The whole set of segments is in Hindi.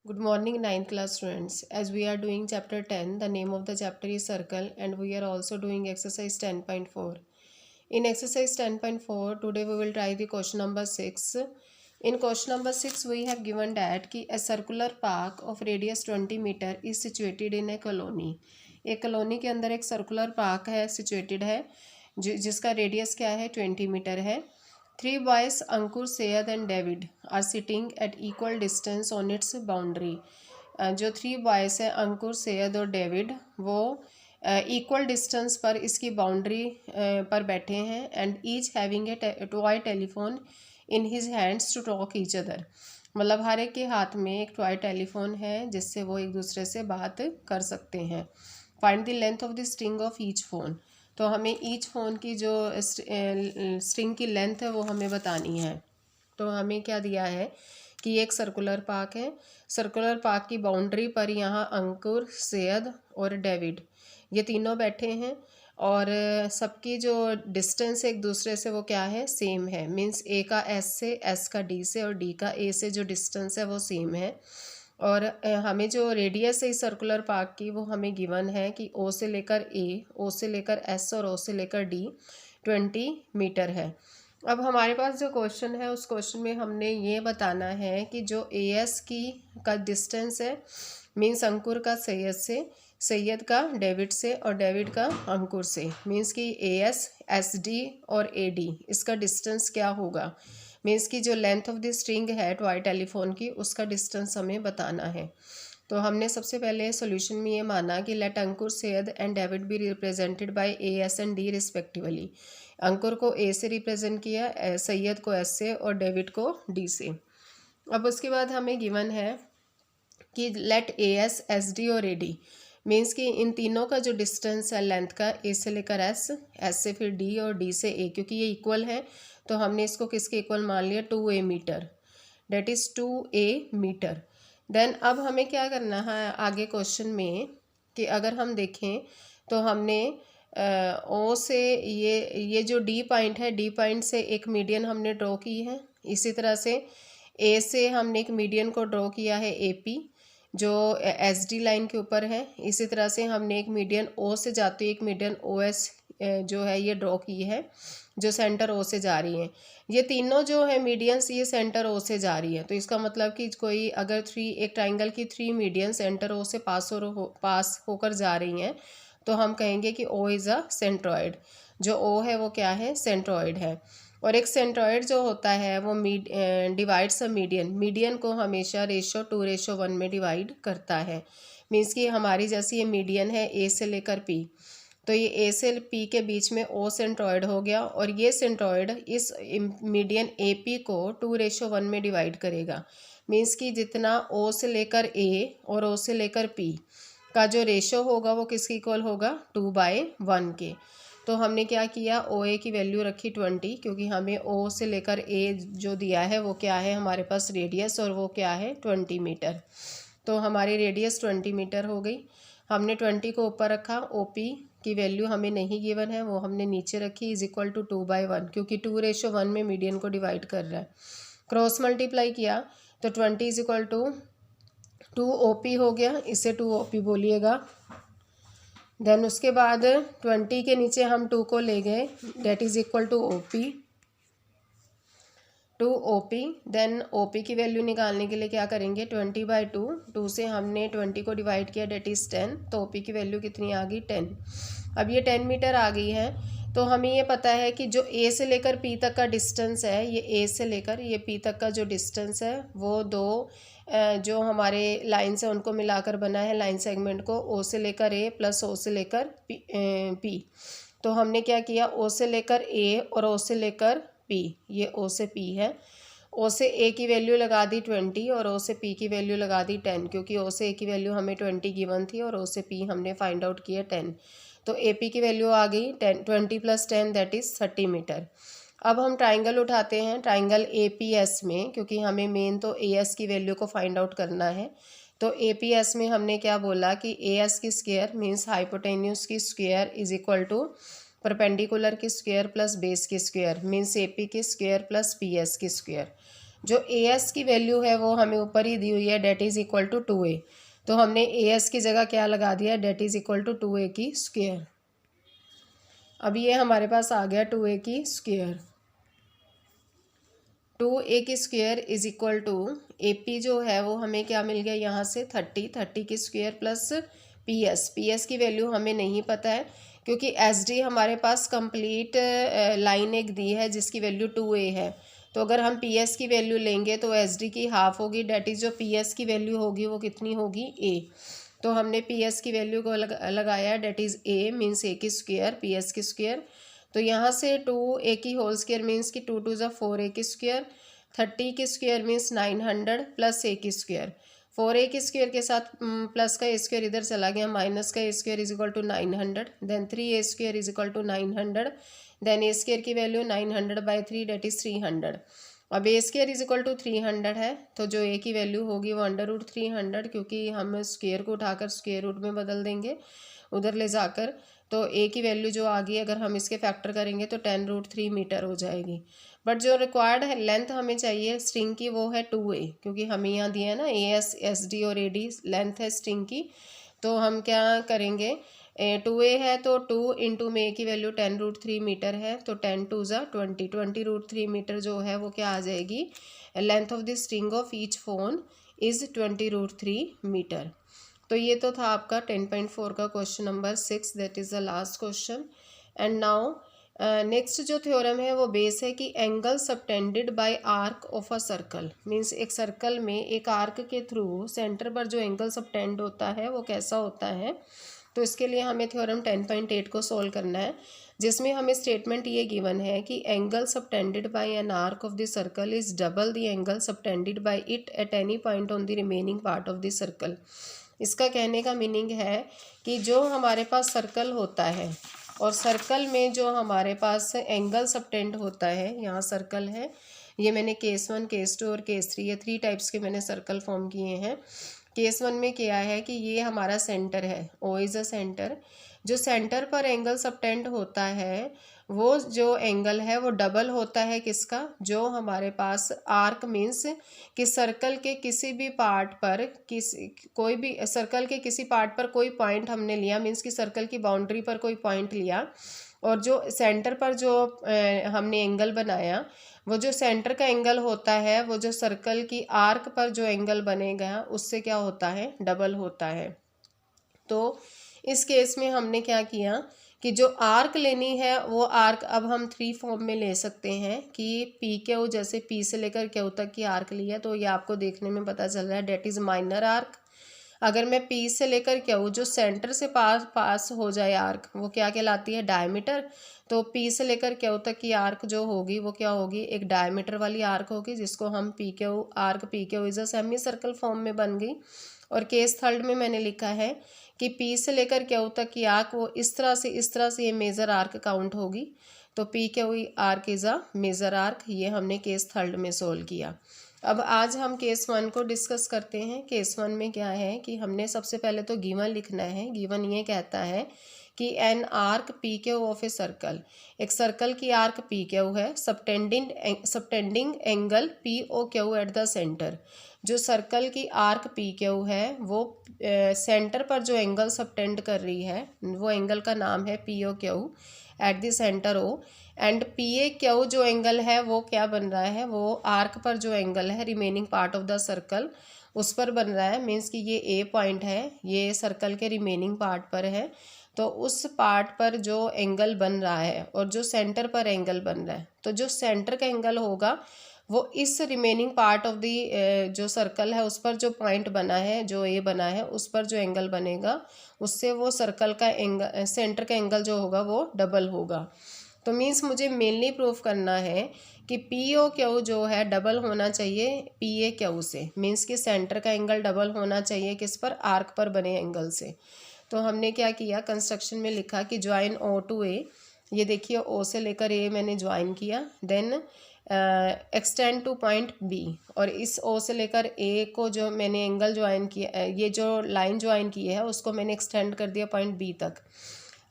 Good morning, ninth class students. As we are doing chapter 10, the name of the chapter is circle, and we are also doing exercise 10.4. In exercise 10.4, today we will try the question number 6. In question number 6, we have given that कि a circular park of radius 20 meter is situated in a colony. एक कॉलोनी के अंदर एक सर्कुलर पार्क है, सिचुएटेड है, जिसका रेडियस क्या है, 20 मीटर है. Three boys, Ankur, Sayed and David, are sitting at equal distance on its boundary. जो थ्री बॉयज़ हैं, अंकुर, सैयद और डेविड, वो इक्वल डिस्टेंस पर इसकी बाउंड्री पर बैठे हैं. And each having a toy telephone in his hands to talk each other. मतलब हर एक के हाथ में एक टॉय टेलीफोन है जिससे वो एक दूसरे से बात कर सकते हैं. Find the length of the string of each phone. तो हमें ईच फ़ोन की जो स्ट्रिंग की लेंथ है वो हमें बतानी है. तो हमें क्या दिया है कि एक सर्कुलर पार्क है. सर्कुलर पार्क की बाउंड्री पर यहाँ अंकुर, सैयद और डेविड ये तीनों बैठे हैं और सबकी जो डिस्टेंस एक दूसरे से वो क्या है, सेम है. मीन्स ए का एस से, एस का डी से और डी का ए से जो डिस्टेंस है वो सेम है. और हमें जो रेडियस है इस सर्कुलर पार्क की वो हमें गिवन है कि ओ से लेकर ए, ओ से लेकर एस और ओ से लेकर डी 20 मीटर है. अब हमारे पास जो क्वेश्चन है उस क्वेश्चन में हमने ये बताना है कि जो ए एस की का डिस्टेंस है, मीन्स अंकुर का सैयद से, सैयद का डेविड से और डेविड का अंकुर से, मीन्स कि ए एस, एस डी और ए डी इसका डिस्टेंस क्या होगा. मीन्स की जो लेंथ ऑफ द स्ट्रिंग है टॉय टेलीफोन की उसका डिस्टेंस हमें बताना है. तो हमने सबसे पहले सॉल्यूशन में ये माना कि let Ankur, Syed and David be represented by A, S and D respectively. Ankur को ए से रिप्रेजेंट किया, सैयद को एस से और डेविड को डी से. अब उसके बाद हमें गिवन है कि let A S, S D और ए डी, मीन्स कि इन तीनों का जो डिस्टेंस है लेंथ का, ए से लेकर एस, एस से फिर डी और डी से ए, क्योंकि ये इक्वल है तो हमने इसको किसके इक्वल मान लिया, 2a meter. That is 2a meter. Then अब हमें क्या करना है आगे क्वेश्चन में कि अगर हम देखें तो हमने ओ से ये जो डी पॉइंट है, डी पॉइंट से एक मीडियन हमने ड्रॉ की है. इसी तरह से ए से हमने एक मीडियन को ड्रॉ किया है ए पी, जो एस डी लाइन के ऊपर है. इसी तरह से हमने एक मीडियन ओ से जाते हुए एक मीडियन ओ एस जो है ये ड्रॉ की है, जो सेंटर ओ से जा रही है. ये तीनों जो है मीडियंस ये सेंटर ओ से जा रही है. तो इसका मतलब कि कोई अगर एक ट्राइंगल की 3 मीडियन सेंटर ओ से पास होकर जा रही हैं तो हम कहेंगे कि ओ इज़ अ सेंट्रॉइड. जो ओ है वो क्या है, सेंट्रॉइड है. और एक सेंट्रॉइड जो होता है वो डिवाइड्स अ मीडियन, मीडियन को हमेशा रेशो 2:1 में डिवाइड करता है. मीन्स कि हमारी जैसी ये मीडियन है ए से लेकर पी, तो ये ए से पी के बीच में ओ सेंट्रॉइड हो गया और ये सेंट्रॉइड इस मीडियन ए पी को 2:1 में डिवाइड करेगा. मीन्स कि जितना ओ से लेकर ए और ओ से लेकर पी का जो रेशो होगा वो किसके इक्वल होगा, 2/1 के. तो हमने क्या किया, ओ ए की वैल्यू रखी 20, क्योंकि हमें ओ से लेकर ए जो दिया है वो क्या है हमारे पास रेडियस, और वो क्या है 20 मीटर. तो हमारी रेडियस 20 मीटर हो गई. हमने 20 को ऊपर रखा, ओ पी की वैल्यू हमें नहीं गिवन है वो हमने नीचे रखी, इज इक्वल टू 2/1, क्योंकि 2:1 में मीडियन को डिवाइड कर रहा है. क्रॉस मल्टीप्लाई किया तो 20 इज इक्वल टू 2 हो गया, इसे 2 बोलिएगा. देन उसके बाद 20 के नीचे हम 2 को ले गए, that is equal to OP. Then OP की वैल्यू निकालने के लिए क्या करेंगे, 20/2, 2 से हमने 20 को डिवाइड किया, डेट इज़ 10. तो OP की वैल्यू कितनी आ गई, 10. अब ये 10 मीटर आ गई है. तो हमें ये पता है कि जो A से लेकर P तक का डिस्टेंस है, ये A से लेकर ये P तक का जो डिस्टेंस है वो दो जो हमारे लाइन से उनको मिलाकर बना है लाइन सेगमेंट को, O से लेकर A प्लस O से लेकर P. तो हमने क्या किया, O से लेकर A और O से लेकर P, ये O से P है. O से A की वैल्यू लगा दी 20 और O से P की वैल्यू लगा दी 10, क्योंकि O से A की वैल्यू हमें 20 गिवन थी और O से P हमने फाइंड आउट किया 10. तो AP की वैल्यू आ गई 20 + 10 दैट इज़ 30 मीटर. अब हम ट्राइंगल उठाते हैं, ट्राइंगल APS में, क्योंकि हमें मेन तो AS की वैल्यू को फाइंड आउट करना है. तो APS में हमने क्या बोला कि AS की स्क्वायर मीन्स हाइपोटेन्यूस की square is equal to perpendicular की स्क्वायर प्लस बेस की स्क्वायर, मीन्स AP की स्क्वायर प्लस PS की स्क्वायर. जो ए एस की वैल्यू है वो हमें ऊपर ही दी हुई है, that is equal to 2a। तो हमने ए एस की जगह क्या लगा दिया, that is equal to 2a की स्क्वायर। अब ये हमारे पास आ गया 2a की स्क्वायर। 2a की square is equal to AP जो है वो हमें क्या मिल गया यहाँ से 30 की स्क्वायर प्लस PS की वैल्यू हमें नहीं पता है, क्योंकि SD हमारे पास कंप्लीट लाइन एक दी है जिसकी वैल्यू 2a है। तो अगर हम PS की वैल्यू लेंगे तो SD की हाफ होगी, डेट इज़ जो PS की वैल्यू होगी वो कितनी होगी, a। तो हमने PS की वैल्यू को लगाया, that is a means a की स्क्वायर, PS की स्क्वायर। तो यहाँ से 2a की होल स्क्वायर मीन्स कि 2 2 4a की स्क्वायर, 30 की स्क्वायर मीन्स 900 प्लस a की स्क्वायर। 4a की स्क्वायर के साथ प्लस का a स्क्वायर इधर चला गया, माइनस का a square is equal to 900, then 3a square is equal to 900, then a square की वैल्यू 900/3 डेट इज़ 300। अब a square is equal to 300 है, तो जो a की वैल्यू होगी वो √300, क्योंकि हम स्क्वायर को उठाकर स्क्वायर रूट में बदल देंगे उधर ले जाकर। तो a की वैल्यू जो आ गई, अगर हम इसके फैक्टर करेंगे तो 10√3 मीटर हो जाएगी। बट जो रिक्वायर्ड है लेंथ हमें चाहिए स्ट्रिंग की वो है 2a, क्योंकि हमें यहाँ दिया है ना AS SD और AD लेंथ है स्ट्रिंग की। तो हम क्या करेंगे, 2a है तो 2 इंटू में a की वैल्यू 10√3 मीटर है, तो 10 2 20√3 मीटर जो है वो क्या आ जाएगी, length of the string of each phone is 20√3 meter. तो ये तो था आपका 10.4 का question number 6, that is the last question. And now next जो थ्योरम है वो बेस है कि angle subtended by arc of a circle, means एक सर्कल में एक आर्क के थ्रू सेंटर पर जो एंगल सबटेंड होता है वो कैसा होता है। तो इसके लिए हमें थ्योरम 10.8 को सोल्व करना है, जिसमें हमें स्टेटमेंट ये गिवन है कि angle subtended bye an arc of the circle is double the angle subtended bye it at any point on the remaining part of the circle. इसका कहने का मीनिंग है कि जो हमारे पास सर्कल होता है और सर्कल में जो हमारे पास एंगल सबटेंड होता है, यहाँ सर्कल है, ये मैंने केस 1 केस 2 और केस 3 ये 3 टाइप्स के मैंने सर्कल फॉर्म किए हैं। केस 1 में क्या है कि ये हमारा सेंटर है, O इज़ अ सेंटर। जो सेंटर पर एंगल सबटेंड होता है वो जो एंगल है वो डबल होता है किसका, जो हमारे पास आर्क मीन्स कि सर्कल के किसी भी पार्ट पर कोई भी सर्कल के किसी पार्ट पर कोई पॉइंट हमने लिया, मीन्स कि सर्कल की बाउंड्री पर कोई पॉइंट लिया और जो सेंटर पर जो हमने एंगल बनाया वो जो सेंटर का एंगल होता है वो जो सर्कल की आर्क पर जो एंगल बनेगा उससे क्या होता है, डबल होता है। तो इस केस में हमने क्या किया कि जो आर्क लेनी है वो आर्क अब हम 3 फॉर्म में ले सकते हैं कि PQ, जैसे P से लेकर Q तक की आर्क लिया तो ये आपको देखने में पता चल रहा है, डेट इज़ माइनर आर्क। अगर मैं P से लेकर Q जो सेंटर से पास हो जाए आर्क वो क्या कहलाती है, डायमीटर। तो P से लेकर Q तक की आर्क जो होगी वो क्या होगी, एक डायमीटर वाली आर्क होगी, जिसको हम PQ arc PQ is a semi circle form में बन गई। और केस थर्ड में मैंने लिखा है कि P से लेकर Q तक की आर्क वो इस तरह से ये मेजर आर्क काउंट होगी। तो PQ arc is a major arc, ये हमने केस थर्ड में सोल्व किया। अब आज हम केस 1 को डिस्कस करते हैं। केस 1 में क्या है कि हमने सबसे पहले तो गिवन लिखना है। गिवन ये कहता है कि an arc PQ of a circle, एक सर्कल की आर्क PQ है, subtending angle POQ at the centre. जो सर्कल की आर्क PQ है वो सेंटर पर जो एंगल सबटेंड कर रही है वो एंगल का नाम है POQ at the centre O। And PAQ जो एंगल है वो क्या बन रहा है, वो आर्क पर जो एंगल है remaining part of the circle उस पर बन रहा है। मीन्स कि ये A पॉइंट है, ये सर्कल के रिमेनिंग पार्ट पर है, तो उस पार्ट पर जो एंगल बन रहा है और जो सेंटर पर एंगल बन रहा है, तो जो सेंटर का एंगल होगा वो इस रिमेनिंग पार्ट ऑफ द जो सर्कल है उस पर जो पॉइंट बना है, जो A बना है, उस पर जो एंगल बनेगा उससे वो सर्कल का एंगल सेंटर का एंगल जो होगा वो डबल होगा। तो मीन्स मुझे मेनली प्रूफ करना है कि POQ जो है डबल होना चाहिए PAQ से, मीन्स कि सेंटर का एंगल डबल होना चाहिए किस पर, आर्क पर बने एंगल से। तो हमने क्या किया, कंस्ट्रक्शन में लिखा कि ज्वाइन O टू A, ये देखिए O से लेकर A मैंने ज्वाइन किया, then extend to point B, और इस O से लेकर A को जो मैंने एंगल ज्वाइन किया, ये जो लाइन ज्वाइन की है उसको मैंने एक्सटेंड कर दिया पॉइंट B तक।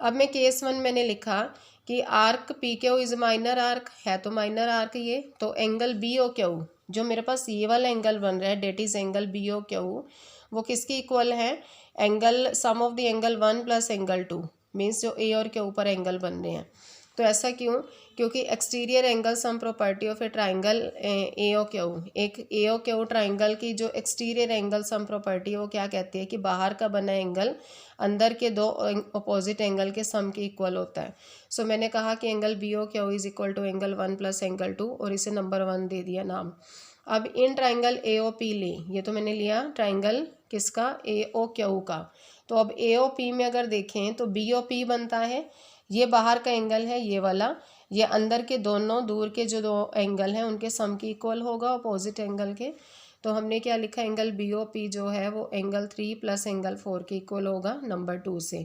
अब मैं केस 1 मैंने लिखा कि arc PQ is minor arc है, तो माइनर आर्क ये, तो एंगल BOQ जो मेरे पास ये वाला एंगल बन रहा है that is angle B O Q, वो किसके इक्वल है, angle sum of the angle 1 plus angle 2, means जो ए और क्यू पर एंगल बन रहे हैं। तो ऐसा क्यों, क्योंकि exterior angle sum property of a triangle A O Q, एक ए ओ क्यू ट्राइंगल की जो एक्सटीरियर एंगल सम प्रॉपर्टी है वो क्या कहती है कि बाहर का बना एंगल अंदर के दो अपोजिट एंगल के सम के इक्वल होता है। सो मैंने कहा कि angle B O Q is equal to angle 1 plus angle 2 और इसे नंबर 1 दे दिया नाम। अब in triangle A O P ले, ये तो मैंने लिया ट्राइंगल किसका, ए ओ क्यू का। तो अब ए ओ पी में अगर देखें तो बी ओ पी बनता है, ये बाहर का एंगल है ये वाला, ये अंदर के दोनों दूर के जो दो एंगल हैं उनके सम की इक्वल होगा अपोजिट एंगल के। तो हमने क्या लिखा, एंगल बी ओ पी जो है वो एंगल 3 प्लस एंगल 4 के इक्वल होगा नंबर 2 से।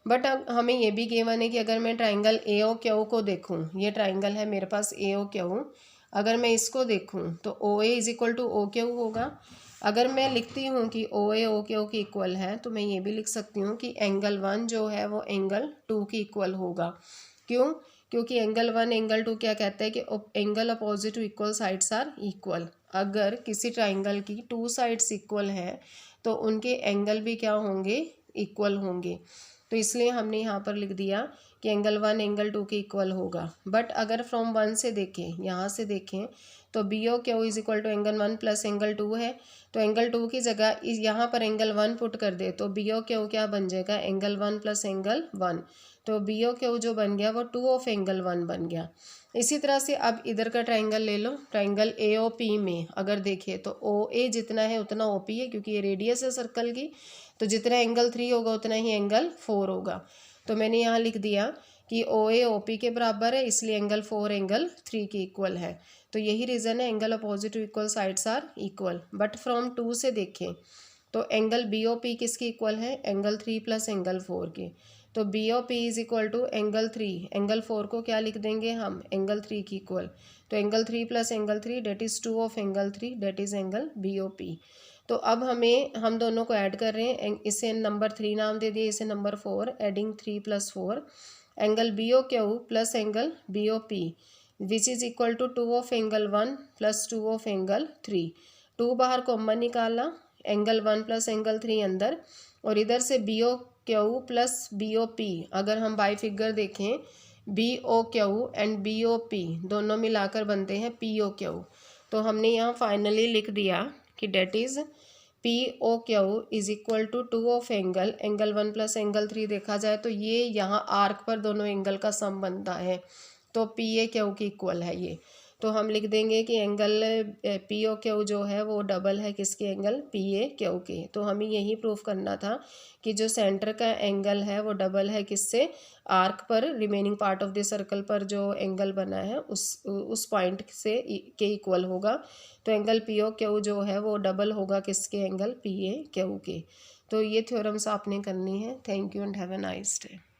बट अब हमें ये भी गिवन है कि अगर मैं ट्राइंगल ए ओ क्यू को देखूँ, ये ट्राइंगल है मेरे पास ए ओ क्यू, अगर मैं इसको देखूँ तो O A is equal to O Q होगा। अगर मैं लिखती हूँ कि ओ ए ओ क्यू की इक्वल है तो मैं ये भी लिख सकती हूँ कि एंगल 1 जो है वो एंगल 2 की इक्वल होगा। क्यों, क्योंकि एंगल 1 एंगल 2 क्या कहता है कि angle opposite to equal sides are equal. अगर किसी ट्राइंगल की 2 साइड्स इक्वल हैं तो उनके एंगल भी क्या होंगे, इक्वल होंगे। तो इसलिए हमने यहाँ पर लिख दिया कि एंगल 1 एंगल 2 के इक्वल होगा। बट अगर फ्रॉम 1 से देखें, यहाँ से देखें तो B O Q is equal to angle 1 plus angle 2 है, तो एंगल 2 की जगह इस यहाँ पर एंगल 1 पुट कर दे तो बी ओ क्यू क्या बन जाएगा, एंगल 1 प्लस एंगल 1। तो बी ओ क्यू जो बन गया वो 2 ऑफ एंगल 1 बन गया। इसी तरह से अब इधर का ट्राइंगल ले लो, ट्राइंगल ए ओ पी में अगर देखें तो ओ ए जितना है उतना ओ पी है, क्योंकि ये रेडियस है सर्कल की, तो जितना एंगल 3 होगा उतना ही एंगल 4 होगा। तो मैंने यहाँ लिख दिया कि ओ ए ओ पी के बराबर है, इसलिए एंगल 4 एंगल 3 के इक्वल है। तो यही रीज़न है angle opposite to equal sides are equal. But from 2 से देखें तो एंगल बी ओ पी किसकी इक्वल है, एंगल 3 प्लस एंगल 4 के। तो B O P is equal to angle 3, angle 4 को क्या लिख देंगे हम, एंगल 3 की इक्वल। तो angle 3 plus angle 3 that is 2 of angle 3 that is angle B O P. तो अब हम दोनों को ऐड कर रहे हैं, इसे नंबर 3 नाम दे दिए, इसे number 4, adding 3 plus 4 angle B O Q plus angle B O P which is equal to 2 of angle 1 plus 2 of angle 3। 2 बाहर कॉमन निकाला, एंगल 1 प्लस एंगल 3 अंदर, और इधर से B O Q plus B O P, अगर हम बाई फिगर देखें B O Q and B O P दोनों मिलाकर बनते हैं पी ओ क्यू। तो हमने यहाँ फाइनली लिख दिया कि that is P O Q is equal to 2 of angle 1 plus angle 3 देखा जाए तो ये यहाँ आर्क पर दोनों एंगल का सम बनता है, तो पी ए क्यू की इक्वल है ये। तो हम लिख देंगे कि एंगल पी ओ क्यू जो है वो डबल है किसके, एंगल पी ए क्यू के। तो हमें यही प्रूफ करना था कि जो सेंटर का एंगल है वो डबल है किससे, आर्क पर, remaining part of the circle पर जो एंगल बना है उस पॉइंट से के इक्वल होगा। तो एंगल पी ओ क्यू जो है वो डबल होगा किसके, एंगल पी ए क्यू के। तो ये थ्योरम्स आपने करनी है। Thank you and have a nice day.